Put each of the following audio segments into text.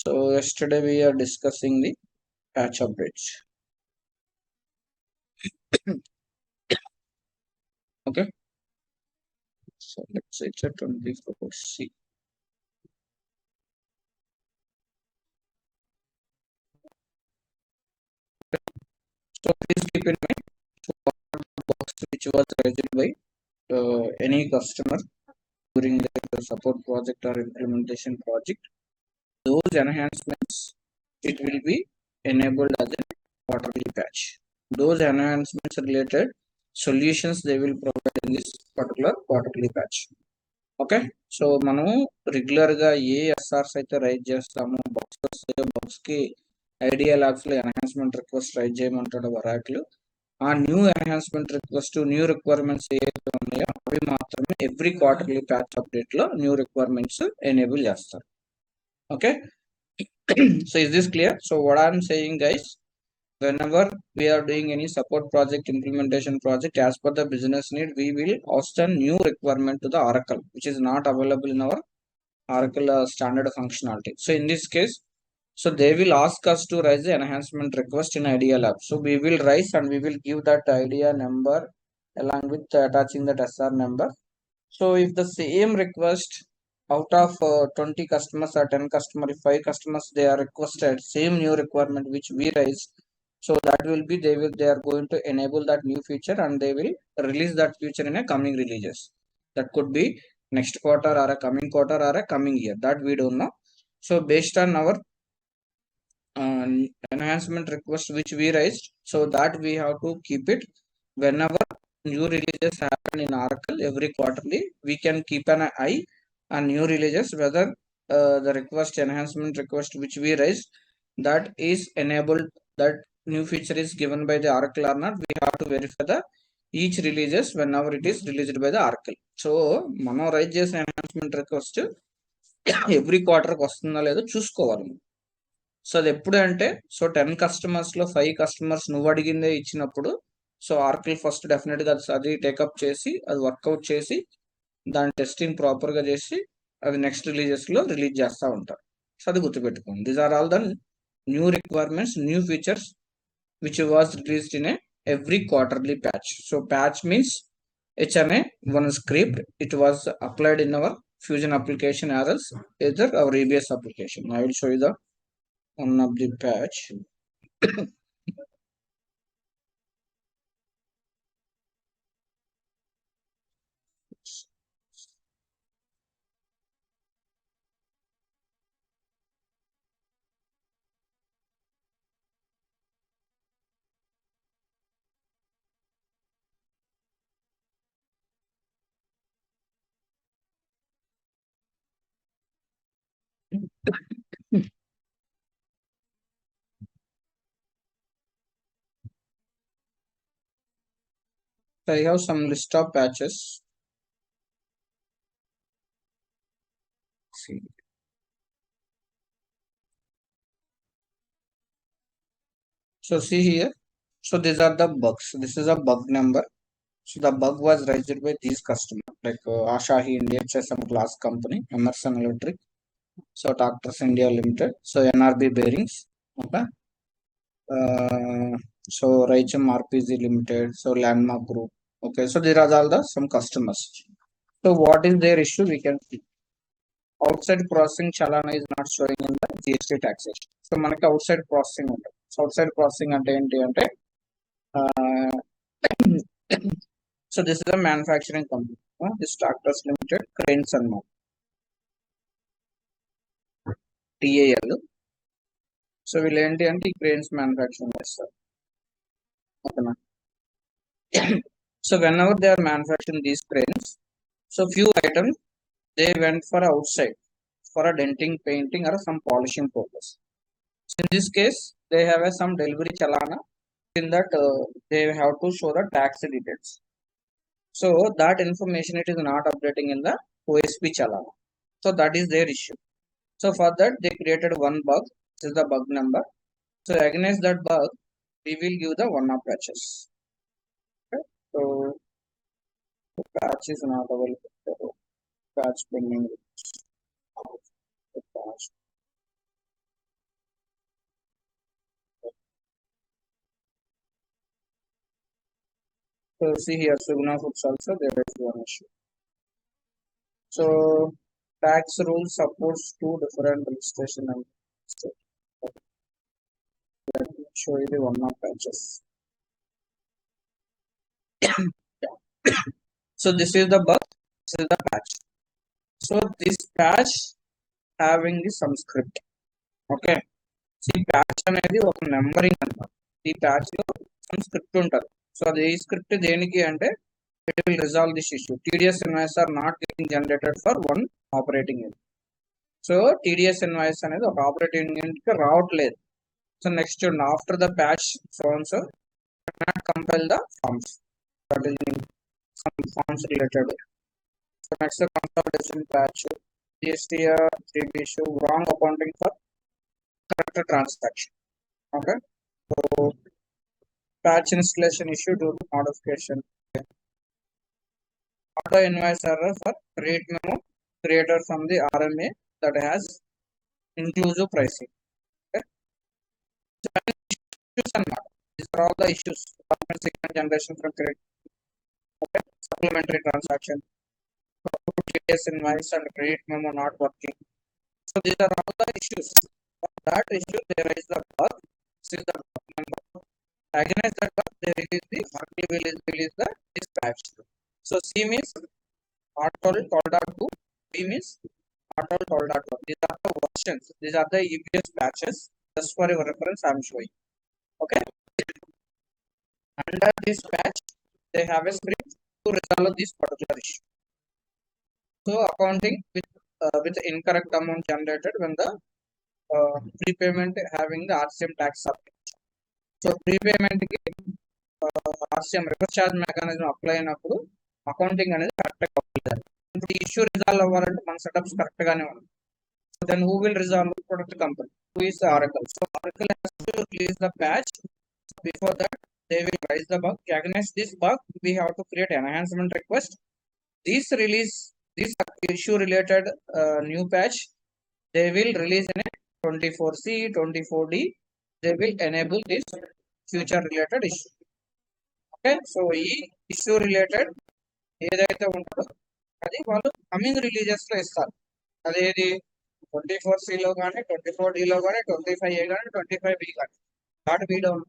So yesterday we are discussing the patch updates. Okay. So let's say it's a 24C. So please keep in mind, so the box which was raised by any customer during the support project or implementation project, those enhancements it will be enabled as a quarterly patch. Those enhancements related solutions they will provide in this particular quarterly patch. Okay. So మనము రెగ్యులర్గా ఏ ఎస్ఆర్స్ అయితే rise చేస్తామో box కి idea labs లో enhancement request rise చేయమంటాడు వరాకులు. ఆ new enhancement request new requirements ఏవైతే ఉన్నాయో అవి మాత్రమే ఎవ్రీ క్వార్టర్లీ ప్యాచ్ అప్డేట్ లో న్యూ రిక్వైర్మెంట్స్ ఎనేబుల్ చేస్తారు. Okay. So is this clear? So what I'm saying guys, whenever we are doing any support project, implementation project, as per the business need, we will host a new requirement to the Oracle which is not available in our Oracle standard functionality. So in this case, so they will ask us to raise the enhancement request in Idea Lab. So we will raise and we will give that idea number along with attaching that SR number. So if the same request out of 20 customers or 10 customers, if 5 customers they are requested same new requirement which we raise, so that will be they are going to enable that new feature and they will release that feature in a coming releases. That could be next quarter or a coming quarter or a coming year, that we don't know. So based on our uh, enhancement request which we raised, so that we have to keep it whenever new releases happen in Oracle every quarterly. We can keep an eye on new releases whether the request enhancement request which we raised that is enabled, that new feature is given by the Oracle or not. We have to verify the each releases whenever it is released by the Oracle. So మనం rise చేసిన enhancement request every క్వార్టర్కి వస్తుందా లేదో చూసుకోవాలి. So అది ఎప్పుడు అంటే, so 10 customers లో 5 customers నువ్వు అడిగిందే ఇచ్చినప్పుడు, సో ఆర్కిల్ ఫస్ట్ డెఫినెట్ గా అది టేకప్ చేసి అది వర్కౌట్ చేసి దాని టెస్టింగ్ ప్రాపర్ గా చేసి అది నెక్స్ట్ రిలీజెస్ లో రిలీజ్ చేస్తూ ఉంటారు. సో అది గుర్తుపెట్టుకోండి. These are all the new requirements, new features which was released in every quarterly patch. So patch means HMA one script, it was applied in our Fusion application as well either our EBS application. I will show you the one of the patch. So I have some list of patches. See. So see here. So these are the bugs. This is a bug number. So the bug was raised by these customers like Ashahi India, some glass company, Emerson Electric, so Tractors India Limited, so NRB Bearings, okay. So Raicham RPZ Limited, so Landmark Group, okay. So there are all the some customers. So what is their issue? We can see outside processing chalana is not showing in the GST taxation. So మనకి outside processing ఉంటుంది. So outside processing అంటే ఏంటి అంటే so this is a manufacturing company. This Tractors Limited, Cranes and more. TAL. So వీళ్ళు ఏంటి అంటే ఈ cranes manufacturing చేస్తారు. ఓకేనా? So whenever they are manufacturing these cranes, so few items they went for outside for a denting, painting or some polishing purpose. So in this case, they have some delivery chalana. In that, they have to show the tax details. So that information it is not updating in the OSP chalana. So that is their issue. So for that, they created one bug. This is the bug number. So against that bug, we will give the one-off patches. Okay? So patch is not available. So patch pending. Patch. So see here, Sugna Foods also there is one issue. So tax rule supports two different registration and state. Let me show you the one of patches. So this is the bug, this is the patch. So this patch having the some script. Okay. ఈ patch అనేది ఒక numbering అన్నమాట. ఈ patch లో some script ఉంటుంది. So అది ఈ script దేనికి అంటే it will resolve this issue. TDS invoice are not getting generated for one operating unit. So TDS invoice అనేది ఒక ఆపరేటింగ్ యూనిట్ కి రావట్లేదు. సో నెక్స్ట్ చూడండి, after the patch so not compile the forms, that is some forms related. So next consolidation patch, GSTR issue, wrong accounting for correct transaction. Okay, so patch installation issue due to modification. Auto invoice error for create memo created from the RMA that has inclusive pricing. Okay, so issues and not. These are all the issues. Segment generation from credit. Okay, supplementary transaction, TDS invoice and credit memo not working. So these are all the issues. That issue there is the bug. This is the bug number. Against that bug there is the Oracle will release the dispatch. So C means Oracle 12.2, B means Oracle 12.1. These are the versions. These are the EBS patches. Just for your reference, I am showing. Okay. Under this patch, they have a script to resolve this particular issue. So accounting with incorrect amount generated when the prepayment having the RCM tax subject. So prepayment కి RCM reverse charge mechanism apply అయినప్పుడు accounting అనేది correct గా అవ్వలేదు. ఇప్పుడు ఈ issue resolve అవ్వాలంటే మన setups correct గానే ఉంది. So then who will resolve? Product company, who is Oracle. So Oracle has to release the patch. Before that they will raise the bug. Against this bug we have to create enhancement request. This issue related new patch they will release in a 24C, 24D. They will enable this future related issue. Okay, so ఈ issue related ఏదైతే ఉంటుందో అది వాళ్ళు coming releases లో ఇస్తారు. అదేది 24C లో కానీ 24D లో కానీ 25A కానీ 25B కానీ not be down.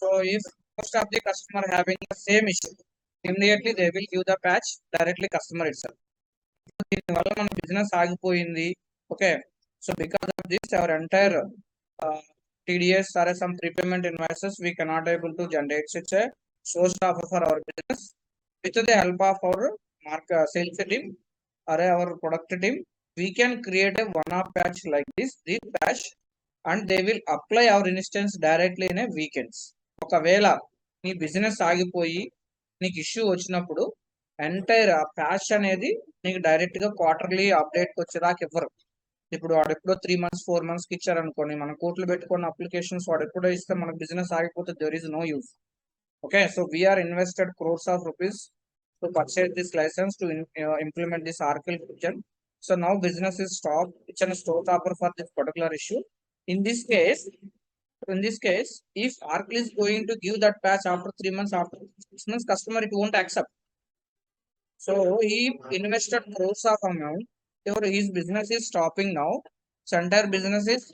So if most of the customer having the same issue, immediately they will give the patch directly customer itself. దీనివల్ల మన బిజినెస్ ఆగిపోయింది. Okay, so because of this our entire TDS or some prepayment invoices we cannot able to generate such a source offer for our business. With the help of our sales team or our product team, we can create a one-off patch like this patch, and they will apply our instance directly in a weekends. ఒకవేళ నీ business ఆగిపోయి నీకు issue వచ్చినప్పుడు entire ఆ patch అనేది నీకు direct గా quarterly update వచ్చేదాకా ఇవ్వరు. ఇప్పుడు వాడు ఎప్పుడో 3 months 4 months కి ఇచ్చారనుకోండి, మనం కోట్లు పెట్టుకున్న అప్లికేషన్స్ వాడు ఎప్పుడో ఇస్తే మనకు బిజినెస్ ఆగిపోతే there is no use. Okay, so we are invested crores of rupees to purchase this license to implement this Oracle function. So now business is stopped. It's a stopper for this particular issue. In this case, if Oracle is going to give that patch after 3 months, after 6 months, customer it won't accept. So he invested crores of amount. His business is stopping now. His entire business is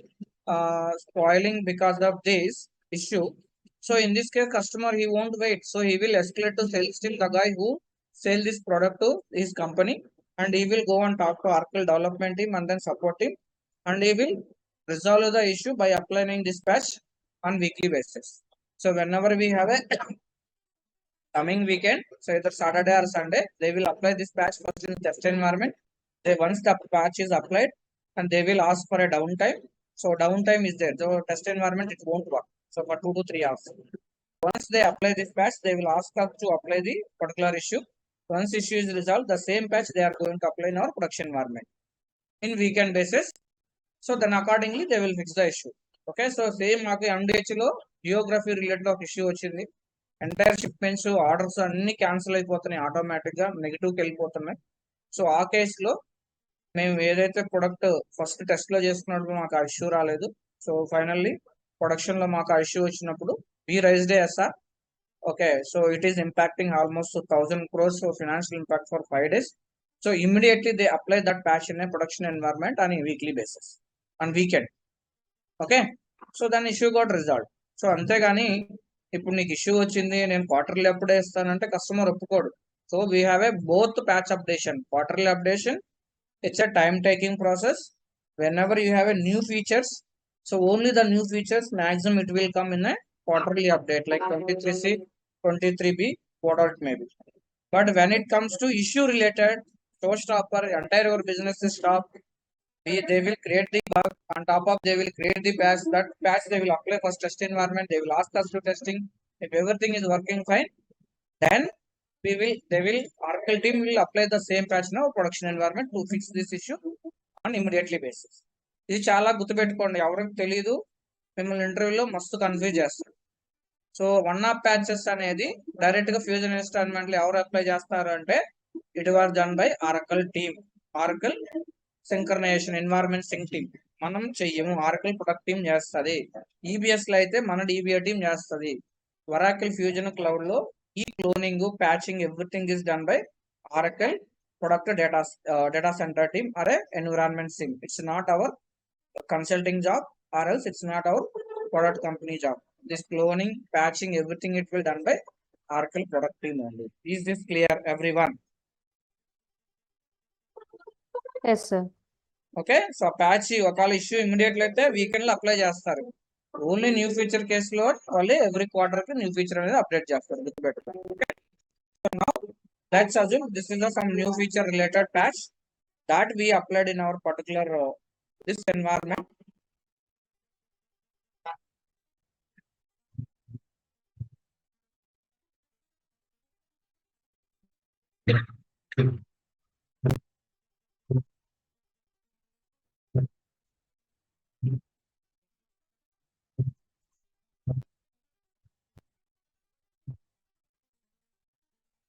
spoiling because of this issue. So in this case, customer he won't wait. So he will escalate to sales team, the guy who sell this product to his company, and he will go and talk to Oracle development team and then support team, and he will resolve the issue by applying this patch on weekly basis. So whenever we have a coming weekend, so either Saturday or Sunday, they will apply this patch first in the test environment. Once the patch is applied, and they will ask for a downtime. So downtime is there. So test environment it won't work. So for 2 to 3 hours. Once they apply this patch, they will ask us to apply the particular issue. Once issue is resolved, the same patch they are going to apply in our production environment in weekend basis. So then accordingly they will fix the issue. Okay, so same మాకు MDH లో Geography related ఒక issue వచ్చింది. Entire shipments orders అన్ని cancel అయిపోతున్నాయి, automatic గా నెగిటివ్కి వెళ్ళిపోతున్నాయి. So ఆ కేసులో మేము ఏదైతే ప్రొడక్ట్ ఫస్ట్ టెస్ట్ లో చేసుకున్నప్పుడు మాకు ఆ ఇష్యూ రాలేదు. సో ఫైనల్లీ ప్రొడక్షన్ లో మాకు ఆ ఇష్యూ వచ్చినప్పుడు we raised a SR Okay, so it is impacting almost 1,000 crores of financial impact for 5 days. So immediately they apply that patch in a production environment on a weekly basis, on weekend. Okay, so దాని issue కూడా resolve. So అంతేగాని ఇప్పుడు నీకు issue వచ్చింది నేను quarterly అప్పుడే ఇస్తానంటే customer ఒప్పుకోడు. So we have a both patch updation, quarterly updation. It's a time taking process. Whenever you have a new features, so only the new features maximum it will come in a quarterly update like 23C, 23B, whatever it may be. But when it comes to issue related, showstopper, entire your business is stopped. They will create the bug. On top of they will create the patch. That patch they will apply for test environment. They will ask us to testing. If everything is working fine, then they will Oracle team will apply the same patch now production environment to fix this issue on immediately basis. ఇది చాలా గుర్తుపెట్టుకోండి, ఎవరికి తెలియదు, మిమ్మల్ని ఇంటర్వ్యూలో మస్తు confuse చేస్తారు. So one of patches అనేది డైరెక్ట్ గా ఫ్యూజన్ ఎన్విరాన్మెంట్ లో ఎవరు అప్లై చేస్తారు అంటే it was done by Oracle team, Oracle synchronization environment sync team. మనం చెయ్యము, ఆరకల్ ప్రొడక్ట్ టీమ్ చేస్తుంది. ఈబిఎస్ లో అయితే మన డిబిఐ టీమ్ చేస్తుంది. ఒరాకిల్ ఫ్యూజన్ క్లౌడ్ లో ఈ cloning, patching everything is done by Oracle product data center team or environment sync. It's not our consulting job or else it's not our product company job. This cloning, patching, everything it will done by Oracle product team only. Is this clear everyone? Yes, sir. Okay, so patch ఒకవేళ issue immediately అయితే weekend లో apply చేస్తారు. Only new feature కేసులో వాళ్ళు every quarter కి new feature అనేది update చేస్తారు, గుర్తుపెట్టుకోండి. Okay, so now let's assume this is some new feature related patch that we applied in our particular this environment.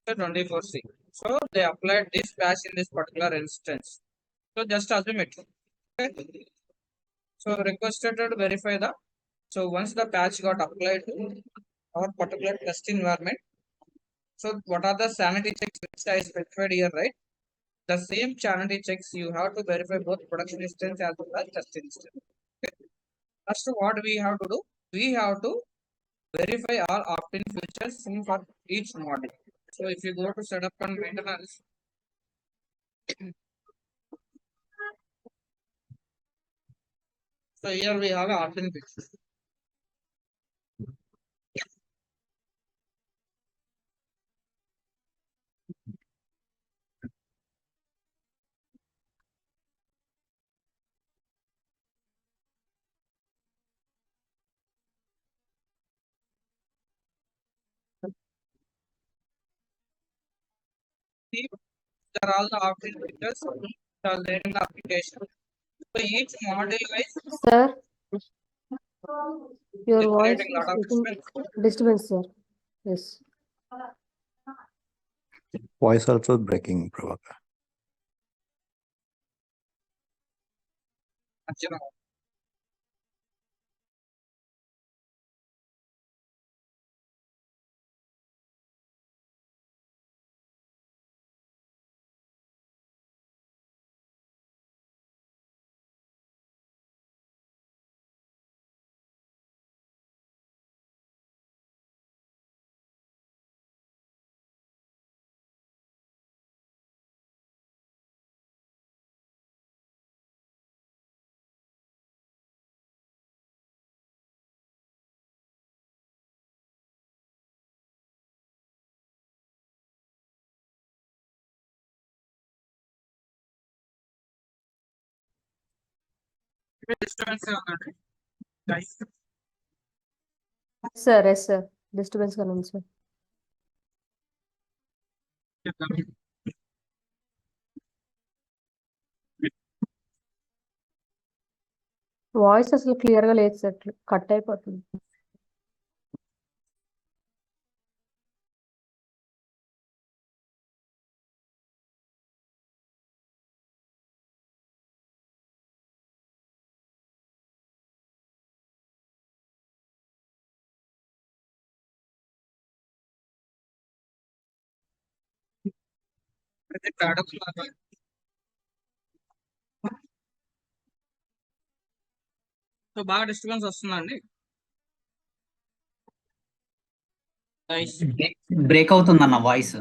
So 24C. So they applied this patch in this particular instance. So just assume it. Okay. So requested to verify the. So once the patch got applied to our particular test environment, so what are the sanity checks which I specified here, right? The same sanity checks you have to verify both production instance as well as test instance. Okay. First, what we have to do? We have to verify all opt-in features for each module. So if you go to setup and maintenance, so here we have an opt-in feature. See, there are all the opt-in features that are there in the application. So each module wise, Sir, your it's voice creating a lot is of getting disturbance. disturbance, sir. Yes. Voice also breaking, Prabhakar. Archana, disturbance ఉందండి. Guys, Sir, yes, sir. Disturbance kanan, sir. చెప్తాను. Voice అసలు clear గా లేదు sir, cut అయిపోతుంది. So బాగా disturbance వస్తుందండి. Break అవుతుందన్న voice.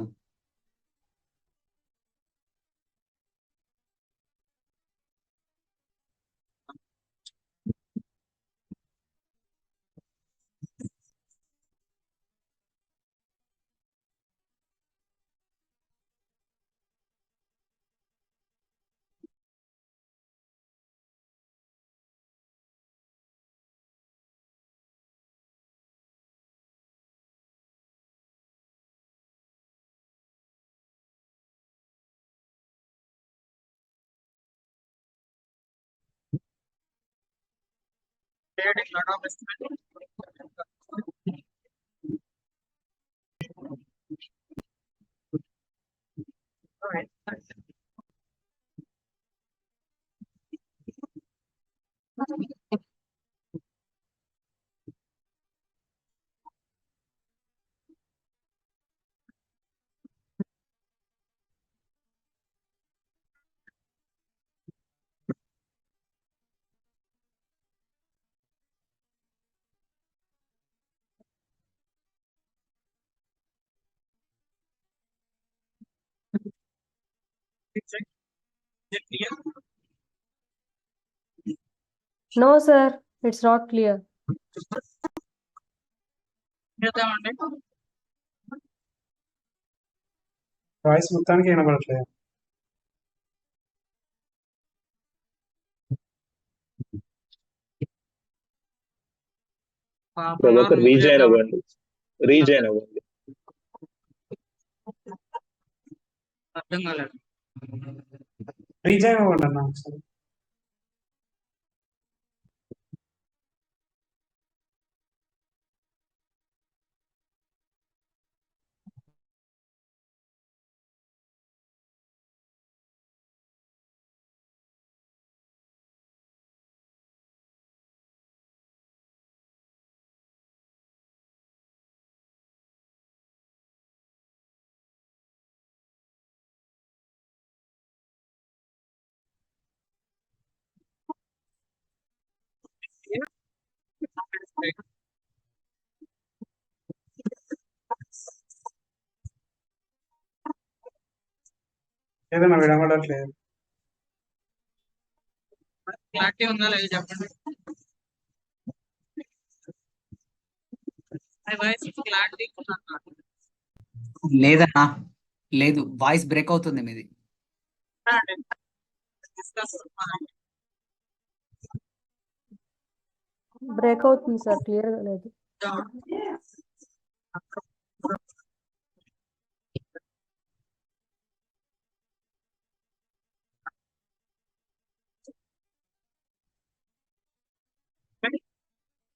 creating lot of disturbance. Alright. Check. Is it clear? No, sir, it's not clear. చేద్దామండి. వాయిస్ మొత్తానికి వినబడట్లేదు. ప్రభాకర్ రీజైన్ అవ్వండి. అర్థం కాలేదు. రీజైన్ అవ్వండి అన్న ఒకసారి. ఏదైనా వినబడట్లేదు. క్లారిటీ ఉందా లేదు చెప్పండి. క్లారిటీ లేదన్నా, లేదు, వాయిస్ బ్రేక్ అవుతుంది మీది. బ్రేక్ అవుతుంది సార్, క్లియర్ గా లేదు.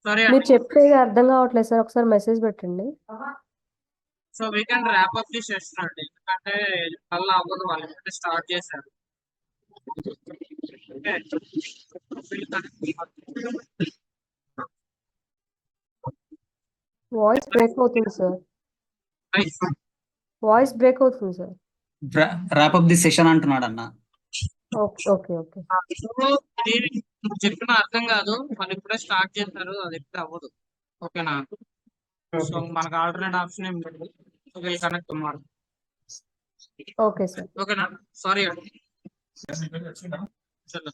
సారీ మీరు చెప్పేది అర్థం కావట్లేదు సార్, ఒకసారి మెసేజ్ పెట్టండి. So we can wrap up the session అండి, ఎందుకంటే మళ్ళీ అవ్వదు, వాళ్ళు స్టార్ట్ చేశారు. వాయిస్ బ్రేక్ అవుతుంది సార్, వాయిస్ బ్రేక్ అవుతుంది sir. Wrap up the session అంటున్నాడు అన్న. Okay okay okay. చెప్పిన అర్థం కాదు, వాళ్ళు ఇప్పుడే స్టార్ట్ చేశారు, అది ఎప్పుడు అవ్వదు. ఓకేనా? సో మనకు ఆల్టర్నేట్ ఆప్షన్ ఏం లేదు. So will connect tomorrow. Okay sir. ఓకేనా? సారీ అండి. చలో.